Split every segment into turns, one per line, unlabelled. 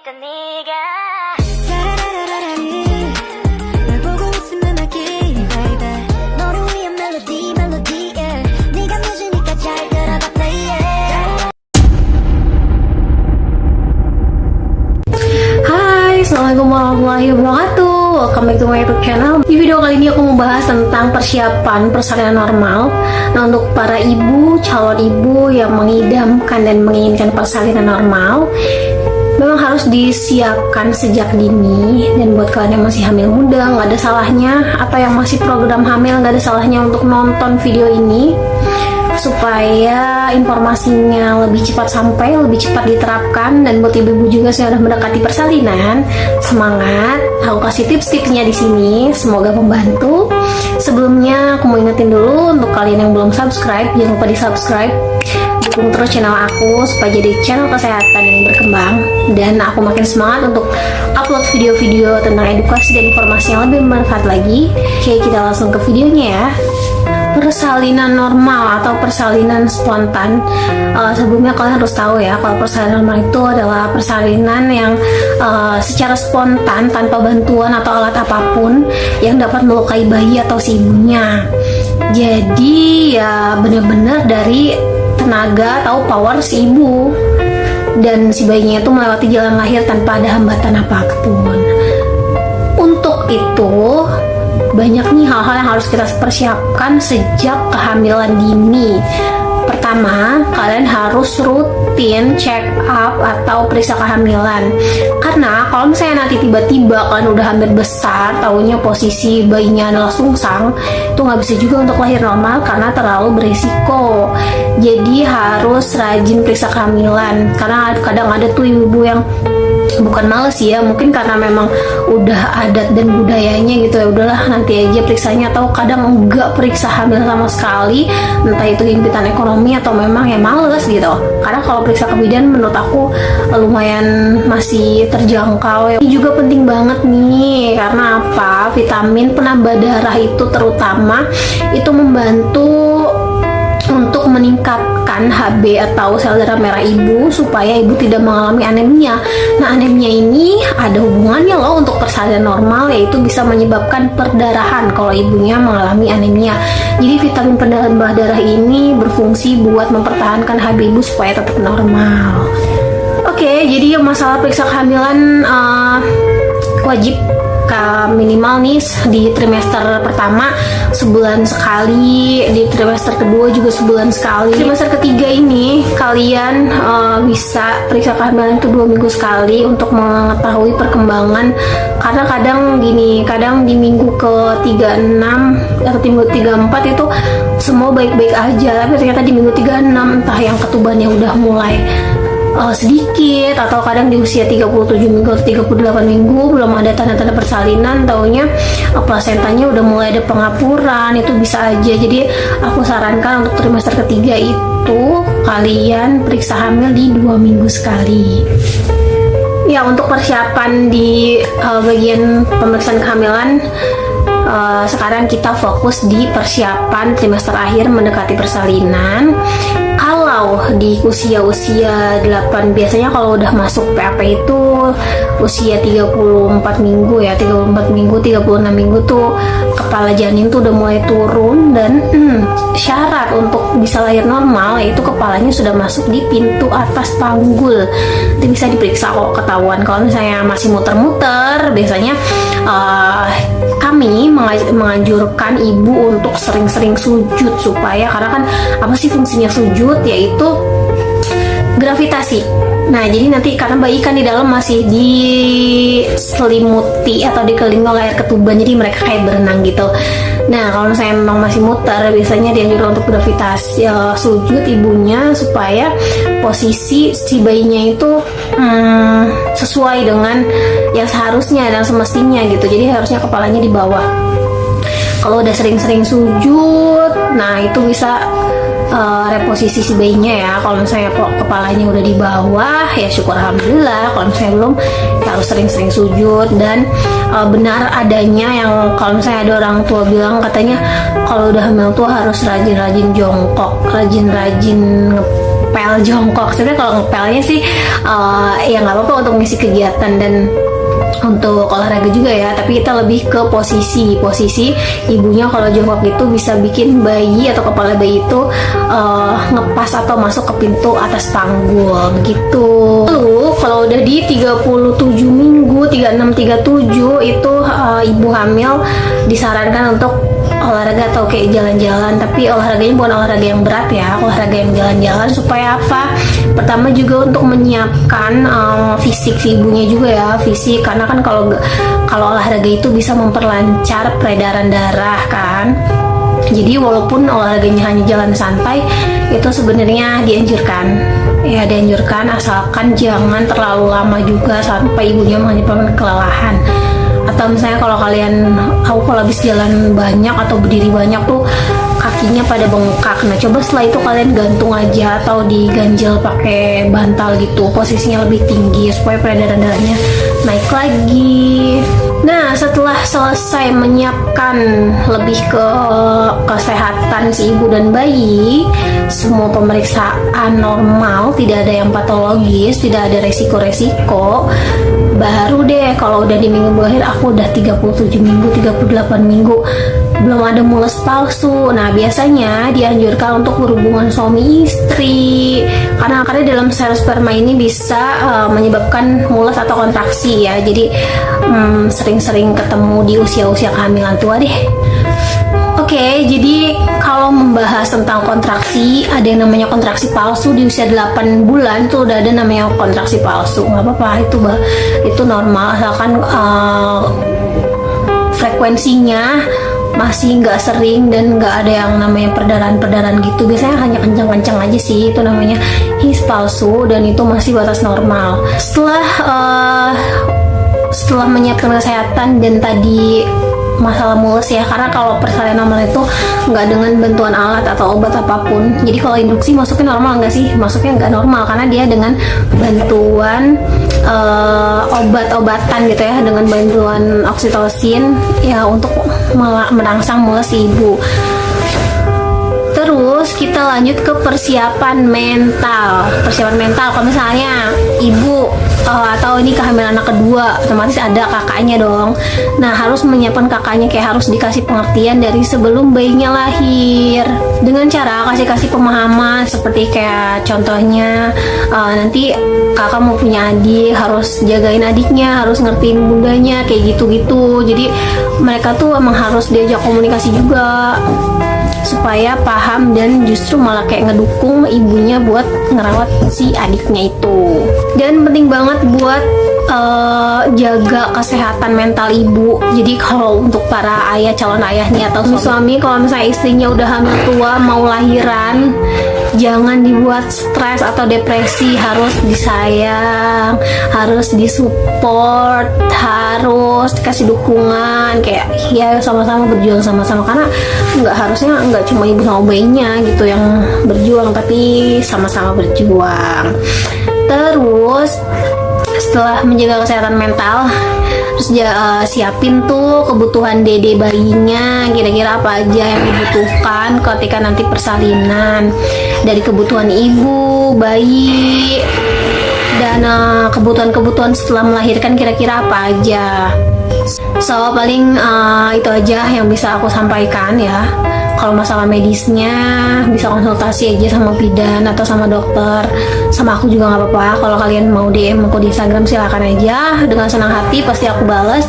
했던 네가
널 보고 있으면 알기 baby 너를 위한 멜로디 yeah. 네가 늦으니까 잘 들어봐 play it.
Hai, assalamualaikum warahmatullahi wabarakatuh. Welcome back to my YouTube channel. Di video kali ini aku mau bahas tentang persiapan persalinan normal. Nah, untuk para ibu, calon ibu yang mengidamkan dan menginginkan persalinan normal, memang harus disiapkan sejak dini. Dan buat kalian yang masih hamil muda, nggak ada salahnya, atau yang masih program hamil, nggak ada salahnya untuk nonton video ini supaya informasinya lebih cepat sampai, lebih cepat diterapkan. Dan buat ibu-ibu juga yang sudah mendekati persalinan, semangat. Aku kasih tips-tipsnya di sini, semoga membantu. Sebelumnya aku mau ingetin dulu untuk kalian yang belum subscribe, jangan lupa di-subscribe. Dukung terus channel aku supaya jadi channel kesehatan yang berkembang, dan aku makin semangat untuk upload video-video tentang edukasi dan informasi yang lebih bermanfaat lagi. Oke, kita langsung ke videonya ya. Persalinan normal atau persalinan spontan, sebelumnya kalian harus tahu ya, kalau persalinan normal itu adalah persalinan yang secara spontan tanpa bantuan atau alat apapun yang dapat melukai bayi atau si ibunya. Jadi ya benar-benar dari tenaga atau power si ibu, dan si bayinya itu melewati jalan lahir tanpa ada hambatan apapun. Untuk itu banyak nih hal-hal yang harus kita persiapkan sejak kehamilan dini. Pertama, kalian harus rutin check up atau periksa kehamilan. Karena kalau misalnya nanti tiba-tiba kalian udah hamil besar, taunya posisi bayinya adalah sungsang, itu nggak bisa juga untuk lahir normal karena terlalu beresiko. Jadi harus rajin periksa kehamilan. Karena kadang ada tuh ibu-ibu yang bukan males ya, mungkin karena memang udah adat dan budayanya gitu ya, udahlah nanti aja periksanya, atau kadang enggak periksa hamil sama sekali, entah itu himpitan ekonomi atau memang ya males gitu. Karena kalau periksa kebidan menurut aku lumayan masih terjangkau ya. Ini juga penting banget nih, karena apa? Vitamin penambah darah itu terutama itu membantu untuk meningkatkan HB atau sel darah merah ibu supaya ibu tidak mengalami anemia. Nah, anemia ini ada hubungannya loh untuk persalinan normal, yaitu bisa menyebabkan perdarahan kalau ibunya mengalami anemia. Jadi vitamin penambah darah ini berfungsi buat mempertahankan HB ibu supaya tetap normal. Oke, jadi masalah periksa kehamilan wajib minimal nih di trimester pertama sebulan sekali, di trimester kedua juga sebulan sekali. Trimester ketiga ini kalian bisa periksa kehamilan itu 2 minggu sekali untuk mengetahui perkembangan. Karena kadang gini, kadang di minggu ke 36 atau minggu 34 itu semua baik-baik aja, tapi ternyata di minggu 36 entah yang ketubannya udah mulai sedikit, atau kadang di usia 37 minggu atau 38 minggu belum ada tanda-tanda persalinan, taunya plasentanya udah mulai ada pengapuran. Itu bisa aja. Jadi aku sarankan untuk trimester ketiga itu kalian periksa hamil di 2 minggu sekali. Ya, untuk persiapan di bagian pemeriksaan kehamilan, sekarang kita fokus di persiapan trimester akhir mendekati persalinan. Kalau di usia-usia 8, biasanya kalau udah masuk PAP itu usia 34 minggu ya, 34 minggu, 36 minggu tuh kepala janin tuh udah mulai turun, dan syarat untuk bisa lahir normal yaitu kepalanya sudah masuk di pintu atas panggul. Itu bisa diperiksa kok, ketahuan. Kalau misalnya masih muter-muter, biasanya kami menganjurkan ibu untuk sering-sering sujud, supaya, karena kan apa sih fungsinya sujud, yaitu gravitasi. Nah, jadi nanti karena bayi kan di dalam masih diselimuti atau dikelilingi oleh air ketuban, jadi mereka kayak berenang gitu. Nah, kalau misalnya memang masih muter, biasanya dianjurkan untuk gravitasi, sujud ibunya, supaya posisi si bayinya itu sesuai dengan yang seharusnya dan semestinya gitu. Jadi harusnya kepalanya di bawah. Kalau udah sering-sering sujud, nah itu bisa reposisi si bayinya ya. Kalau misalnya kepalanya udah di bawah, ya syukur alhamdulillah. Kalau misalnya belum, ya harus sering-sering sujud. Dan benar adanya yang kalau misalnya ada orang tua bilang katanya kalau udah hamil tuh harus rajin-rajin jongkok, rajin-rajin ngepel jongkok. Sebenarnya kalau ngepelnya sih ya nggak apa-apa untuk ngisi kegiatan dan untuk olahraga juga ya, tapi kita lebih ke posisi ibunya kalau jongkok itu bisa bikin bayi atau kepala bayi itu ngepas atau masuk ke pintu atas panggul begitu. Lalu kalau udah di 37 minggu 36-37 itu ibu hamil disarankan untuk olahraga atau kayak jalan-jalan, tapi olahraganya bukan olahraga yang berat ya, olahraga yang jalan-jalan. Supaya apa? Pertama juga untuk menyiapkan fisik si ibunya juga ya, fisik, karena kan kalau olahraga itu bisa memperlancar peredaran darah kan. Jadi walaupun olahraganya hanya jalan santai, itu sebenarnya dianjurkan asalkan jangan terlalu lama juga sampai ibunya menyebabkan kelelahan. Atau misalnya kalau kalau habis jalan banyak atau berdiri banyak tuh kakinya pada bengkak. Nah coba setelah itu kalian gantung aja atau diganjel pakai bantal gitu, posisinya lebih tinggi supaya peredaran darahnya naik lagi. Nah setelah selesai menyiapkan lebih ke kesehatan si ibu dan bayi, semua pemeriksaan normal, tidak ada yang patologis, tidak ada resiko-resiko, baru deh kalau udah di minggu akhir, aku udah 37 minggu 38 minggu belum ada mules palsu. Nah biasanya dianjurkan untuk berhubungan suami istri karena dalam sel sperma ini bisa menyebabkan mules atau kontraksi ya. Jadi sering-sering ketemu di usia-usia kehamilan tua deh. Oke, jadi kalau membahas tentang kontraksi, ada yang namanya kontraksi palsu di usia 8 bulan tuh udah ada namanya kontraksi palsu. Nggak apa-apa, itu normal asalkan frekuensinya masih nggak sering dan nggak ada yang namanya perdarahan gitu. Biasanya hanya kencang-kencang aja sih, itu namanya his palsu dan itu masih batas normal. Setelah menyiapkan kesehatan dan tadi masalah mules ya, karena kalau persalinan normal itu nggak dengan bantuan alat atau obat apapun. Jadi kalau induksi masuknya normal nggak sih? Masuknya nggak normal karena dia dengan bantuan obat-obatan gitu ya, dengan bantuan oksitosin ya untuk merangsang mules ibu. Terus kita lanjut ke persiapan mental. Kalau misalnya ibu atau ini kehamilan anak kedua, otomatis ada kakaknya dong. Nah harus menyiapkan kakaknya, kayak harus dikasih pengertian dari sebelum bayinya lahir dengan cara kasih pemahaman seperti kayak contohnya nanti kakak mau punya adik, harus jagain adiknya, harus ngertiin bundanya kayak gitu-gitu. Jadi mereka tuh emang harus diajak komunikasi juga supaya paham dan justru malah kayak ngedukung ibunya buat ngerawat si adiknya itu. Dan penting banget buat jaga kesehatan mental ibu. Jadi kalau untuk para ayah, calon ayah nih atau suami, kalau misalnya istrinya udah hamil tua mau lahiran, jangan dibuat stres atau depresi. Harus disayang, harus disupport, harus dikasih dukungan, kayak ya sama-sama berjuang sama-sama, karena nggak cuma ibu sama bayinya gitu yang berjuang, tapi sama-sama berjuang. Terus setelah menjaga kesehatan mental, terus siapin tuh kebutuhan dede bayinya, kira-kira apa aja yang dibutuhkan ketika nanti persalinan, dari kebutuhan ibu, bayi, dan kebutuhan setelah melahirkan kira-kira apa aja. So paling itu aja yang bisa aku sampaikan ya. Kalau masalah medisnya bisa konsultasi aja sama bidan atau sama dokter, sama aku juga nggak apa-apa. Kalau kalian mau DM aku di Instagram silakan aja, dengan senang hati pasti aku balas.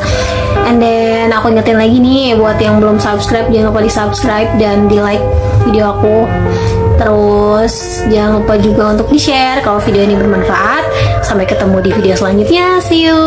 And then aku ingetin lagi nih buat yang belum subscribe, jangan lupa di subscribe dan di like video aku. Terus jangan lupa juga untuk di share kalau video ini bermanfaat. Sampai ketemu di video selanjutnya, see you.